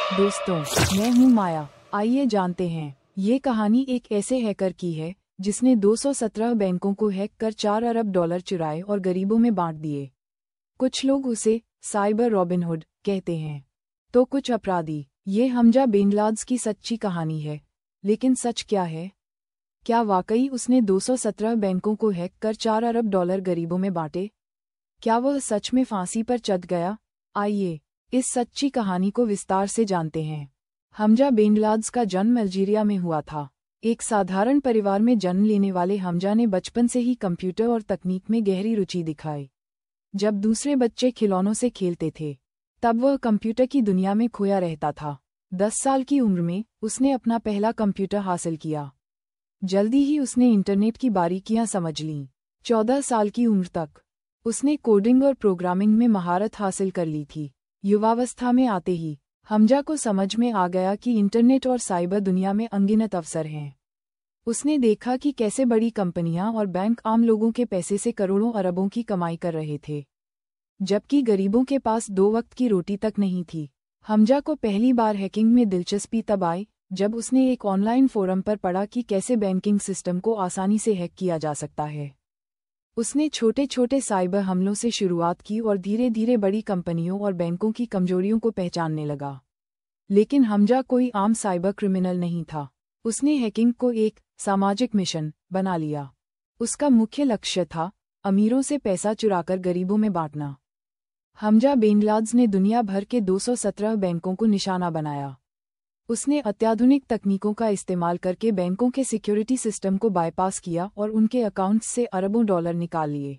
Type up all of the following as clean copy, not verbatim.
दोस्तों, मैं हूं माया। आइए जानते हैं। ये कहानी एक ऐसे हैकर की है जिसने 217 बैंकों को हैक कर 4 अरब डॉलर चुराए और गरीबों में बांट दिए। कुछ लोग उसे साइबर रॉबिनहुड कहते हैं, तो कुछ अपराधी। ये हमजा बिन लादेन की सच्ची कहानी है। लेकिन सच क्या है? क्या वाकई उसने 217 बैंकों को हैक कर 4 अरब डॉलर गरीबों में बांटे? क्या वह सच में फांसी पर चढ़ गया? आइए इस सच्ची कहानी को विस्तार से जानते हैं। हमजा बिन लादेन का जन्म अल्जीरिया में हुआ था। एक साधारण परिवार में जन्म लेने वाले हमजा ने बचपन से ही कंप्यूटर और तकनीक में गहरी रुचि दिखाई। जब दूसरे बच्चे खिलौनों से खेलते थे, तब वह कंप्यूटर की दुनिया में खोया रहता था। 10 साल की उम्र में उसने अपना पहला कंप्यूटर हासिल किया। जल्दी ही उसने इंटरनेट की बारीकियां समझ लीं। 14 साल की उम्र तक उसने कोडिंग और प्रोग्रामिंग में महारत हासिल कर ली थी। युवावस्था में आते ही हमजा को समझ में आ गया कि इंटरनेट और साइबर दुनिया में अनगिनत अवसर हैं। उसने देखा कि कैसे बड़ी कंपनियां और बैंक आम लोगों के पैसे से करोड़ों अरबों की कमाई कर रहे थे, जबकि गरीबों के पास 2 वक्त की रोटी तक नहीं थी। हमजा को पहली बार हैकिंग में दिलचस्पी तब आई जब उसने एक ऑनलाइन फोरम पर पढ़ा कि कैसे बैंकिंग सिस्टम को आसानी से हैक किया जा सकता है। उसने छोटे छोटे साइबर हमलों से शुरुआत की और धीरे धीरे बड़ी कंपनियों और बैंकों की कमजोरियों को पहचानने लगा। लेकिन हमजा कोई आम साइबर क्रिमिनल नहीं था। उसने हैकिंग को एक सामाजिक मिशन बना लिया। उसका मुख्य लक्ष्य था अमीरों से पैसा चुराकर गरीबों में बांटना। हमजा बिन लादेन ने दुनिया भर के 217 बैंकों को निशाना बनाया। उसने अत्याधुनिक तकनीकों का इस्तेमाल करके बैंकों के सिक्योरिटी सिस्टम को बाईपास किया और उनके अकाउंट्स से अरबों डॉलर निकाल लिए।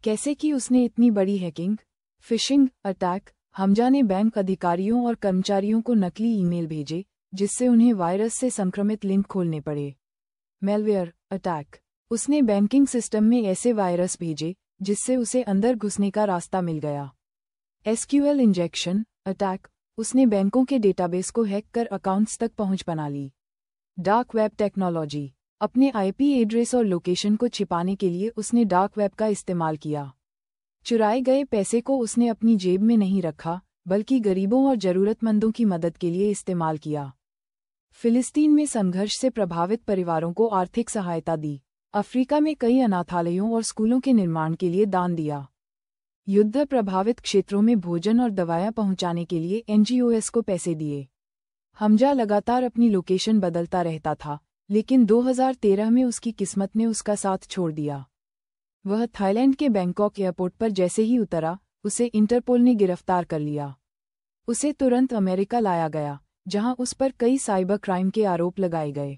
कैसे की उसने इतनी बड़ी हैकिंग? Phishing attack. हमजा ने बैंक अधिकारियों और कर्मचारियों को नकली ईमेल भेजे जिससे उन्हें वायरस से संक्रमित लिंक खोलने पड़े। Malware attack. उसने बैंकिंग सिस्टम में ऐसे वायरस भेजे जिससे उसे अंदर घुसने का रास्ता मिल गया। SQL injection attack. उसने बैंकों के डेटाबेस को हैक कर अकाउंट्स तक पहुंच बना ली। Dark web technology. अपने आईपी एड्रेस और लोकेशन को छिपाने के लिए उसने डार्क वेब का इस्तेमाल किया। चुराए गए पैसे को उसने अपनी जेब में नहीं रखा, बल्कि गरीबों और जरूरतमंदों की मदद के लिए इस्तेमाल किया। फिलिस्तीन में संघर्ष से प्रभावित परिवारों को आर्थिक सहायता दी। अफ्रीका में कई अनाथालयों और स्कूलों के निर्माण के लिए दान दिया। युद्ध प्रभावित क्षेत्रों में भोजन और दवाएं पहुंचाने के लिए एनजीओएस को पैसे दिए। हमजा लगातार अपनी लोकेशन बदलता रहता था, लेकिन 2013 में उसकी किस्मत ने उसका साथ छोड़ दिया। वह थाईलैंड के बैंकॉक एयरपोर्ट पर जैसे ही उतरा, उसे इंटरपोल ने गिरफ्तार कर लिया। उसे तुरंत अमेरिका लाया गया, जहां उस पर कई साइबर क्राइम के आरोप लगाए गए।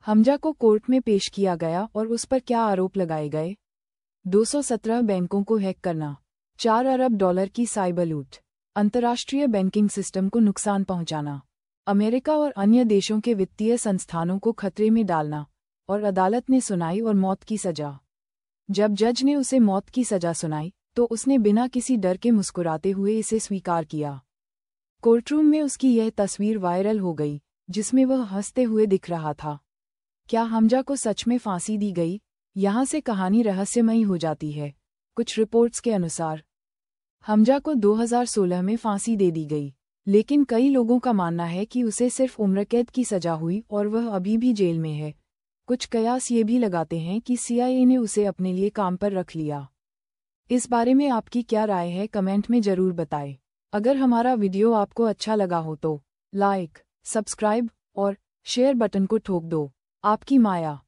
हमजा को कोर्ट में पेश किया गया और उस पर क्या आरोप लगाए गए? 217 बैंकों को हैक करना, 4 अरब डॉलर की साइबर लूट, अंतर्राष्ट्रीय बैंकिंग सिस्टम को नुकसान पहुंचाना, अमेरिका और अन्य देशों के वित्तीय संस्थानों को खतरे में डालना, और अदालत ने सुनाई और मौत की सजा। जब जज ने उसे मौत की सजा सुनाई, तो उसने बिना किसी डर के मुस्कुराते हुए इसे स्वीकार किया। कोर्टरूम में उसकी यह तस्वीर वायरल हो गई, जिसमें वह हंसते हुए दिख रहा था। क्या हमजा को सच में फांसी दी गई? यहाँ से कहानी रहस्यमयी हो जाती है। कुछ रिपोर्ट्स के अनुसार हमजा को 2016 में फांसी दे दी गई, लेकिन कई लोगों का मानना है कि उसे सिर्फ उम्रकैद की सजा हुई और वह अभी भी जेल में है। कुछ कयास ये भी लगाते हैं कि सीआईए ने उसे अपने लिए काम पर रख लिया। इस बारे में आपकी क्या राय है, कमेंट में जरूर बताएं। अगर हमारा वीडियो आपको अच्छा लगा हो तो लाइक, सब्सक्राइब और शेयर बटन को ठोक दो। आपकी माया।